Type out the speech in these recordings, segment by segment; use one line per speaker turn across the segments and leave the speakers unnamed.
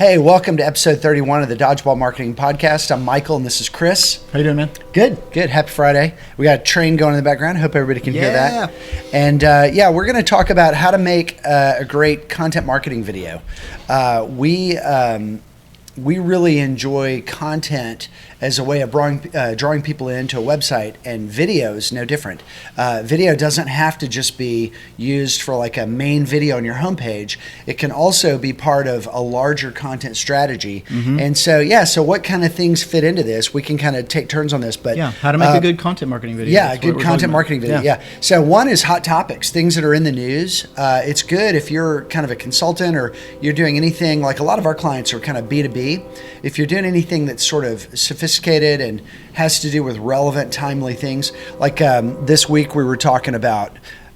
Hey, welcome to episode 31 of the Dodgeball Marketing Podcast. I'm Michael, and this is Chris.
How you doing, man?
Good. Happy Friday. We got a train going in the background. Hope everybody can hear that. And we're going to talk about how to make a great content marketing video. We really enjoy content as a way of drawing people into a website, and video is no different. Video doesn't have to just be used for like a main video on your homepage. It can also be part of a larger content strategy. And so what kind of things fit into this? We can kind of take turns on this. But
how to make a good content marketing video.
Yeah, a good content marketing video. Yeah. So one is hot topics, things that are in the news. It's good if you're kind of a consultant or you're doing anything, like a lot of our clients are kind of B2B. If you're doing anything that's sort of sophisticated and has to do with relevant, timely things, like this week we were talking about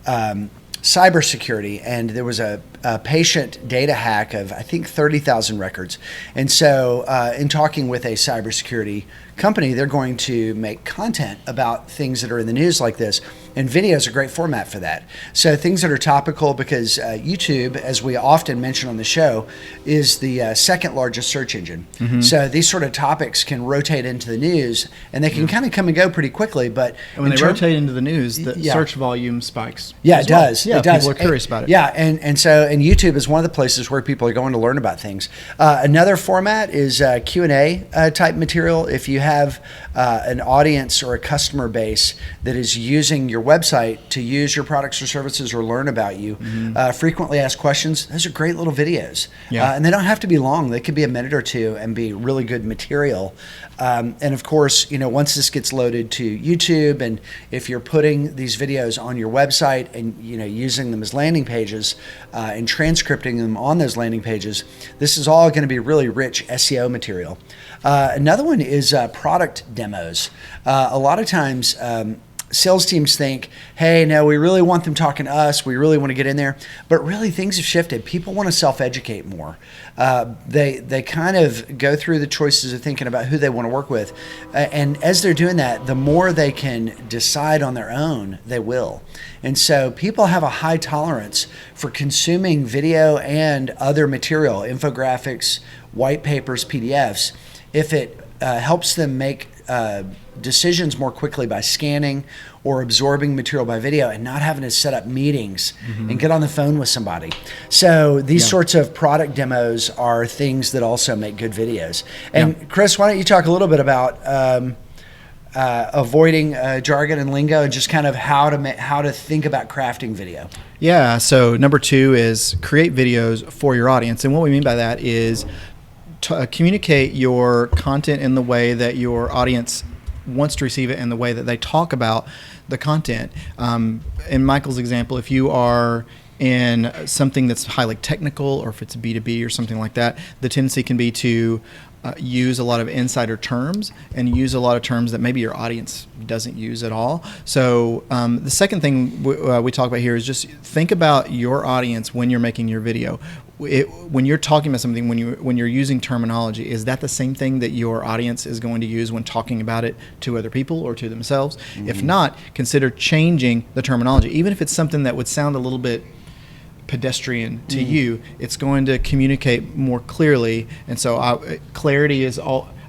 cybersecurity, and there was a patient data hack of, I think, 30,000 records. And so in talking with a cybersecurity company, they're going to make content about things that are in the news like this. And video is a great format for that. So things that are topical, because YouTube, as we often mention on the show, is the second largest search engine. So these sort of topics can rotate into the news, and they can kind of come and go pretty quickly. But
when they rotate into the news, the search volume spikes.
Yeah, it does.
Yeah,
it does.
People are curious about it.
Yeah, and YouTube is one of the places where people are going to learn about things. Another format is Q&A type material. If you have an audience or a customer base that is using your website to use your products or services or learn about you, frequently asked questions, those are great little videos. And they don't have to be long. They could be a minute or two and be really good material. And of course, once this gets loaded to YouTube, and if you're putting these videos on your website and using them as landing pages and transcripting them on those landing pages, this is all going to be really rich SEO material. Another one is product demos. A lot of times sales teams think, hey, no, we really want them talking to us. We really want to get in there. But really, things have shifted. People want to self-educate more. They kind of go through the choices of thinking about who they want to work with. And as they're doing that, the more they can decide on their own, they will. And so people have a high tolerance for consuming video and other material, infographics, white papers, PDFs, if it helps them make decisions more quickly by scanning or absorbing material by video and not having to set up meetings and get on the phone with somebody. So these sorts of product demos are things that also make good videos. And Chris, why don't you talk a little bit about avoiding jargon and lingo, and just kind of how to think about crafting video?
Yeah, so number 2 is create videos for your audience. And what we mean by that is communicate your content in the way that your audience wants to receive it, and the way that they talk about the content. In Michael's example, if you are in something that's highly technical, or if it's B2B or something like that, the tendency can be to use a lot of insider terms and use a lot of terms that maybe your audience doesn't use at all. So the second thing we talk about here is just think about your audience when you're making your video. When you're talking about something, when you're using terminology, is that the same thing that your audience is going to use when talking about it to other people or to themselves? If not, consider changing the terminology. Even if it's something that would sound a little bit pedestrian to you, it's going to communicate more clearly. And so clarity is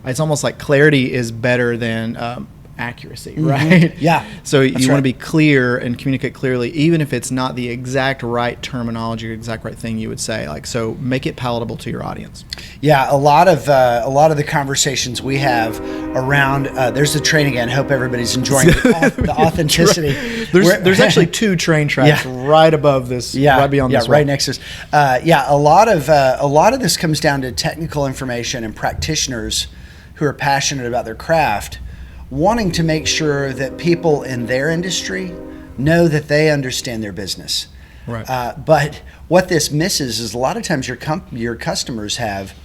it's almost like clarity is better than accuracy, right?
Yeah.
So you want to be clear and communicate clearly, even if it's not the exact right terminology or exact right thing you would say. So make it palatable to your audience.
Yeah, a lot of the conversations we have around there's the train again. Hope everybody's enjoying the authenticity.
There's actually 2 train tracks right above this, right beyond this.
Right next to us. A lot of this comes down to technical information and practitioners who are passionate about their craft, wanting to make sure that people in their industry know that they understand their business.
Right.
But what this misses is a lot of times your customers have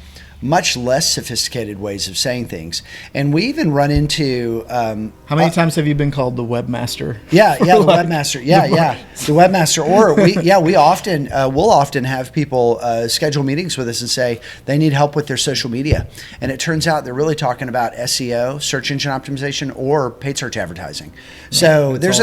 much less sophisticated ways of saying things. And we even run into...
how many times have you been called the webmaster?
Yeah, the webmaster. The webmaster. Or we'll often have people schedule meetings with us and say they need help with their social media. And it turns out they're really talking about SEO, search engine optimization, or paid search advertising. So there's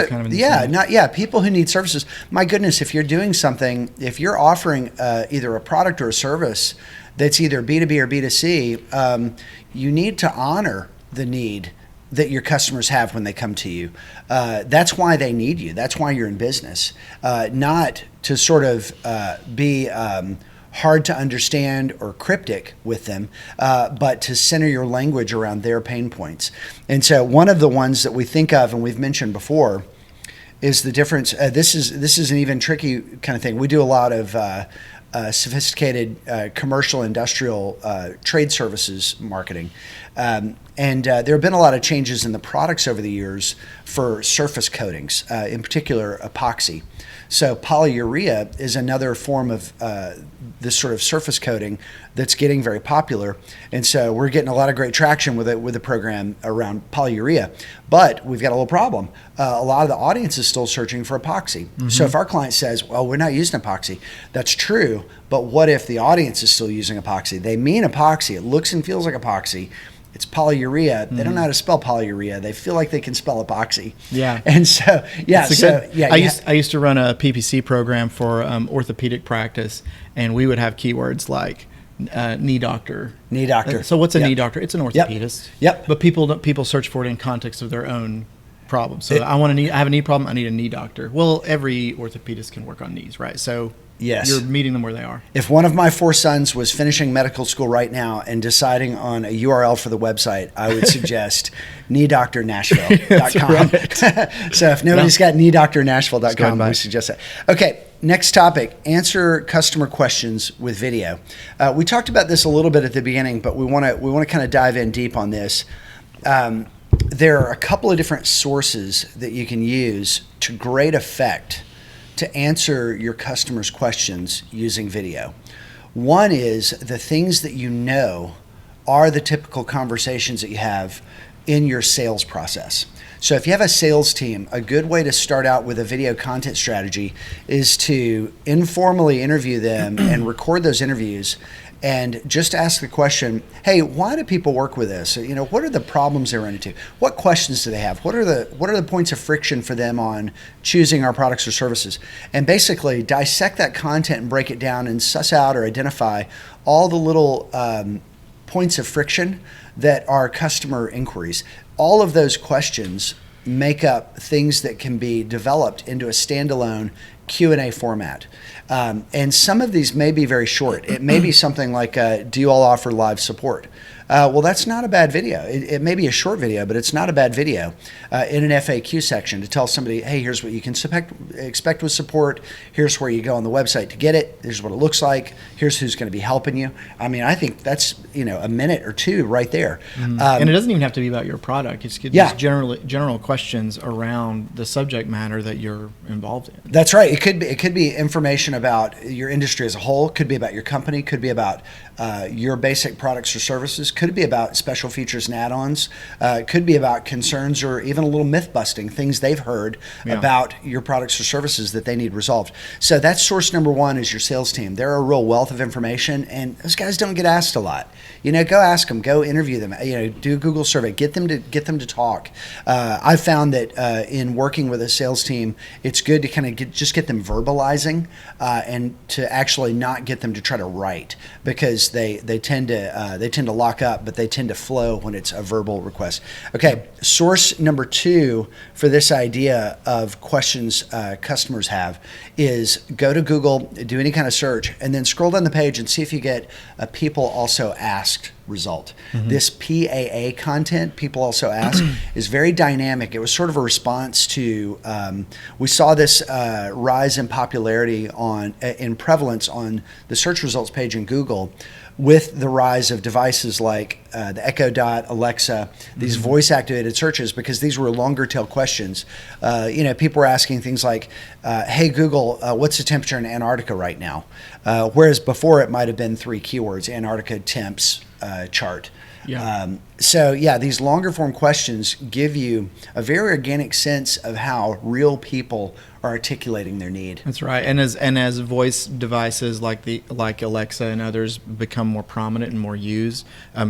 people who need services. My goodness, if you're doing something, if you're offering either a product or a service that's either B2B or B2C, you need to honor the need that your customers have when they come to you. That's why they need you. That's why you're in business. Not to sort of be hard to understand or cryptic with them, but to center your language around their pain points. And so one of the ones that we think of, and we've mentioned before, is the difference. This is an even tricky kind of thing. We do a lot of sophisticated commercial, industrial trade services marketing. And there have been a lot of changes in the products over the years for surface coatings, in particular epoxy. So polyurea is another form of this sort of surface coating that's getting very popular. And so we're getting a lot of great traction with the program around polyurea. But we've got a little problem. A lot of the audience is still searching for epoxy. Mm-hmm. So if our client says, well, we're not using epoxy, that's true. But what if the audience is still using epoxy? They mean epoxy. It looks and feels like epoxy. It's polyurea. They don't know how to spell polyurea. They feel like they can spell epoxy.
Yeah.
And so,
I used to run a PPC program for orthopedic practice, and we would have keywords like knee doctor.
Knee doctor.
So what's a knee doctor? It's an orthopedist.
Yep.
But people search for it in context of their own problem. So I have a knee problem. I need a knee doctor. Well, every orthopedist can work on knees, right? So
yes,
you're meeting them where they are.
If one of my 4 sons was finishing medical school right now and deciding on a URL for the website, I would suggest kneedoctornashville.com.
Right.
So if nobody's got kneedoctornashville.com, we suggest that. Okay, next topic, answer customer questions with video. We talked about this a little bit at the beginning, but we want to kind of dive in deep on this. There are a couple of different sources that you can use to great effect to answer your customers' questions using video. One is the things that you know are the typical conversations that you have in your sales process. So if you have a sales team, a good way to start out with a video content strategy is to informally interview them and record those interviews and just ask the question, hey, why do people work with this? What are the problems they run into? What questions do they have? What are the points of friction for them on choosing our products or services? And basically dissect that content and break it down and suss out or identify all the little points of friction that are customer inquiries. All of those questions make up things that can be developed into a standalone Q&A format. And some of these may be very short. It may be something like, do you all offer live support? Well, that's not a bad video. It may be a short video, but it's not a bad video in an FAQ section to tell somebody, hey, here's what you can expect with support. Here's where you go on the website to get it. Here's what it looks like. Here's who's going to be helping you. I mean, I think that's a minute or two right there.
Mm-hmm. And it doesn't even have to be about your product. It's just general questions around the subject matter that you're involved in.
That's right. It could be information about your industry as a whole. Could be about your company. Could be about your basic products or services. Could be about special features and add-ons. Could be about concerns or even a little myth busting, things they've heard about your products or services that they need resolved. So that's source number one is your sales team. They're a real wealth of information, and those guys don't get asked a lot. Go ask them, go interview them, do a Google survey, get them to talk. I've found that in working with a sales team, it's good to kind of just get them verbalizing and to actually not get them to try to write, because they tend to lock up, but they tend to flow when it's a verbal request. Okay, source number two for this idea of questions customers have is go to Google, do any kind of search, and then scroll down the page and see if you get a people also asked result. Mm-hmm. This PAA content, people also ask, is very dynamic. It was sort of a response to, we saw this rise in popularity in prevalence on the search results page in Google with the rise of devices like the Echo Dot, Alexa, these voice-activated searches, because these were longer tail questions. People were asking things like, hey, Google, what's the temperature in Antarctica right now? Whereas before it might have been 3 keywords, Antarctica temps chart.
Yeah.
These longer form questions give you a very organic sense of how real people are articulating their need.
That's right. And as voice devices like Alexa and others become more prominent and more used,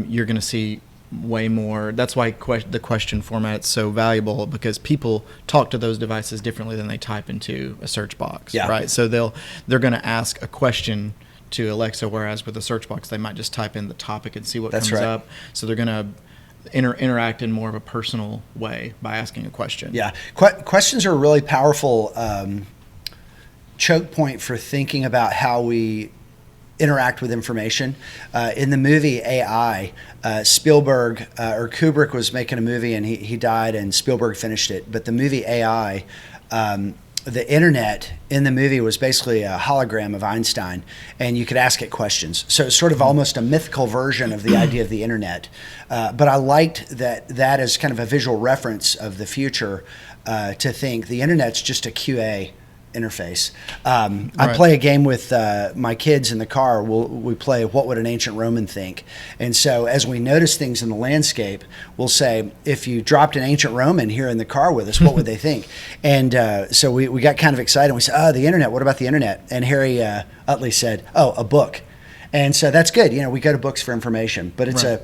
you're going to see way more. That's why the question format is so valuable, because people talk to those devices differently than they type into a search box. Yeah. Right. So they're going to ask a question to Alexa, whereas with a search box, they might just type in the topic and see what
That's
comes
right.
up. So they're going to interact in more of a personal way by asking a question.
Yeah. Questions are a really powerful choke point for thinking about how we interact with information. In the movie AI, Spielberg or Kubrick was making a movie and he died and Spielberg finished it. But the movie AI, the internet in the movie was basically a hologram of Einstein, and you could ask it questions. So it's sort of almost a mythical version of the idea of the internet. But I liked that as kind of a visual reference of the future, to think the internet's just a QA interface. I play a game with my kids in the car. We play What Would an Ancient Roman Think? And so as we notice things in the landscape, we'll say, if you dropped an ancient Roman here in the car with us, what would they think? And so we got kind of excited. We said, oh, the internet, what about the internet? And Harry Utley said, oh, a book. And so that's good. We go to books for information. But it's so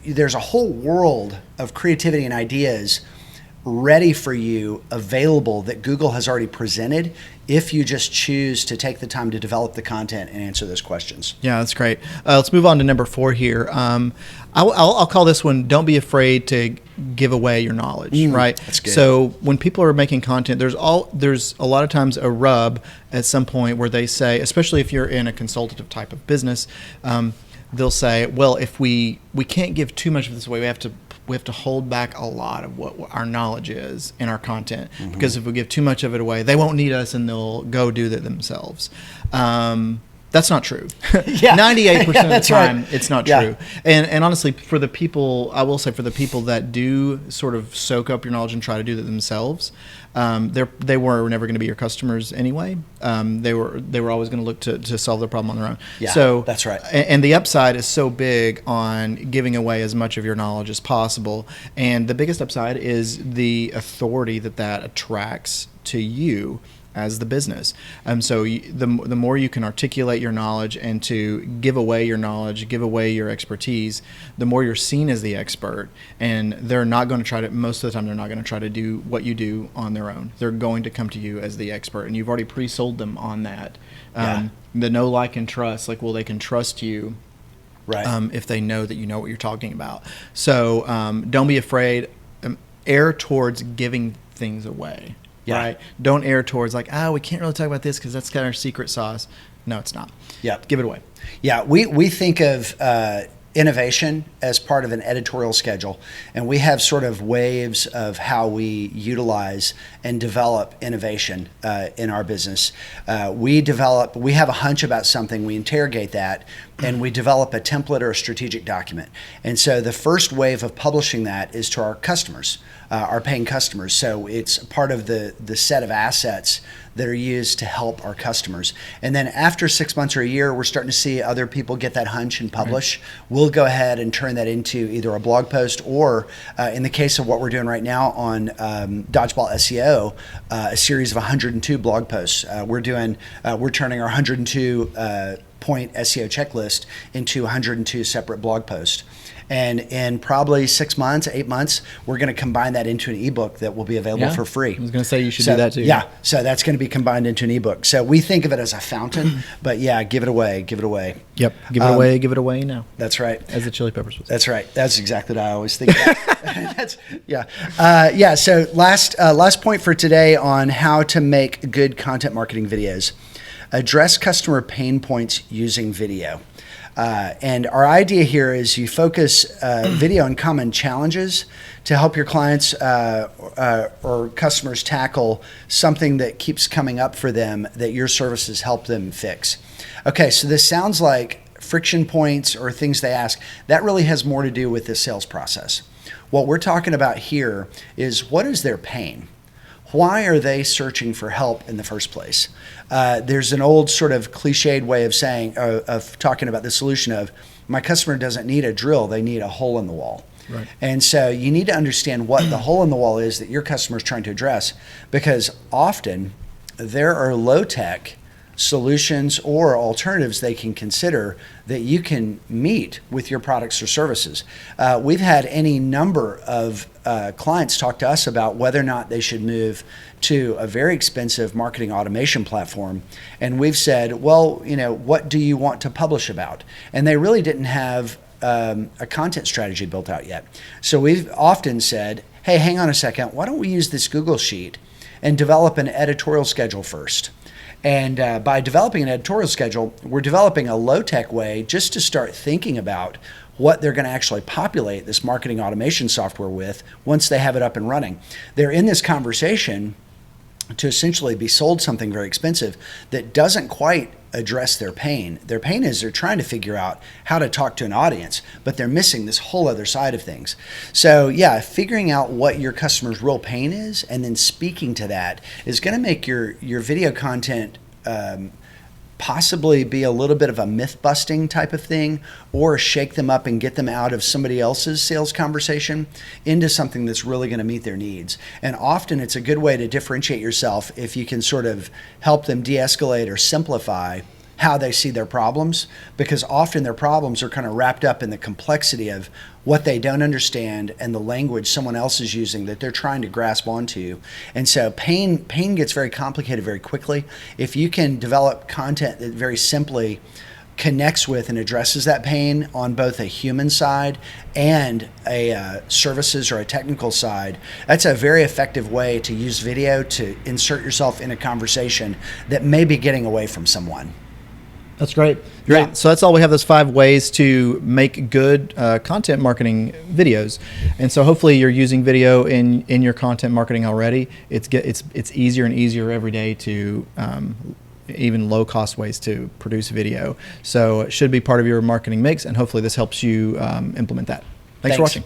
there's a whole world of creativity and ideas ready for you, available, that Google has already presented, if you just choose to take the time to develop the content and answer those questions.
Yeah, that's great. Let's move on to number 4 here. I'll call this one, don't be afraid to give away your knowledge, right?
That's good.
So when people are making content, there's a lot of times a rub at some point where they say, especially if you're in a consultative type of business, they'll say, well, if we can't give too much of this away, we have to hold back a lot of what our knowledge is in our content, because if we give too much of it away, they won't need us and they'll go do that themselves. That's not true. 98% of the time, right. It's not true. And honestly, for the people, I will say, for the people that do sort of soak up your knowledge and try to do that themselves, they were never going to be your customers anyway. They were always going to look to solve the problem on their own.
Yeah,
so
that's right.
And the upside is so big on giving away as much of your knowledge as possible. And the biggest upside is the authority that attracts to you as the business. So the more you can articulate your knowledge and to give away your knowledge, give away your expertise, the more you're seen as the expert. And they're not going to try to, most of the time, they're not going to try to do what you do on their own. They're going to come to you as the expert, and you've already pre-sold them on that. The know, like, and trust, like, well, they can trust you. Right. If they know that you know what you're talking about. So don't be afraid. Err towards giving things away. Yeah. Right. Don't err towards like, we can't really talk about this because that's kind of our secret sauce. No, it's not. Yeah. Give it away.
Yeah. We think of innovation as part of an editorial schedule, and we have sort of waves of how we utilize and develop innovation in our business. We have a hunch about something, we interrogate that, and we develop a template or a strategic document. And so the first wave of publishing that is to our customers, our paying customers. So it's part of the set of assets that are used to help our customers. And then after 6 months or a year, we're starting to see other people get that hunch and publish. We'll go ahead and turn that into either a blog post or, in the case of what we're doing right now on Dodgeball SEO, a series of 102 blog posts. We're turning our 102 point SEO checklist into 102 separate blog posts. And in probably 6 months, 8 months, we're going to combine that into an ebook that will be available for free.
I was going to say you should do that too.
Yeah, so that's going to be combined into an ebook. So we think of it as a fountain, but give it away.
Yep, give it away now.
That's right.
As the Chili Peppers would say.
That's right. That's exactly what I always think about. So last point for today on how to make good content marketing videos. Address customer pain points using video. And our idea here is you focus video on common challenges to help your clients or customers tackle something that keeps coming up for them that your services help them fix. Okay, so this sounds like friction points or things they ask. That really has more to do with the sales process. What we're talking about here is, what is their pain? Why are they searching for help in the first place? There's an old sort of cliched way of saying, of talking about the solution of, my customer doesn't need a drill, they need a hole in the wall. Right. And so you need to understand what the hole in the wall is that your customer is trying to address, because often there are low-tech, solutions or alternatives they can consider that you can meet with your products or services. We've had any number of clients talk to us about whether or not they should move to a very expensive marketing automation platform. And we've said, well, what do you want to publish about? And they really didn't have a content strategy built out yet. So we've often said, hey, hang on a second, why don't we use this Google Sheet and develop an editorial schedule first? And by developing an editorial schedule, we're developing a low-tech way just to start thinking about what they're going to actually populate this marketing automation software with once they have it up and running. They're in this conversation to essentially be sold something very expensive that doesn't quite address their pain. Their pain is they're trying to figure out how to talk to an audience, but they're missing this whole other side of things. So yeah, figuring out what your customer's real pain is and then speaking to that is going to make your video content possibly be a little bit of a myth-busting type of thing, or shake them up and get them out of somebody else's sales conversation into something that's really going to meet their needs. And often it's a good way to differentiate yourself if you can sort of help them de-escalate or simplify how they see their problems, because often their problems are kind of wrapped up in the complexity of what they don't understand and the language someone else is using that they're trying to grasp onto. And so pain gets very complicated very quickly. If you can develop content that very simply connects with and addresses that pain on both a human side and a services or a technical side, that's a very effective way to use video to insert yourself in a conversation that may be getting away from someone.
That's great.
Great.
Yeah.
So that's all we have, those 5 ways to make good content marketing videos. And so hopefully you're using video in your content marketing already. It's easier and easier every day to even low cost ways to produce video. So it should be part of your marketing mix, and hopefully this helps you implement that. Thanks for watching.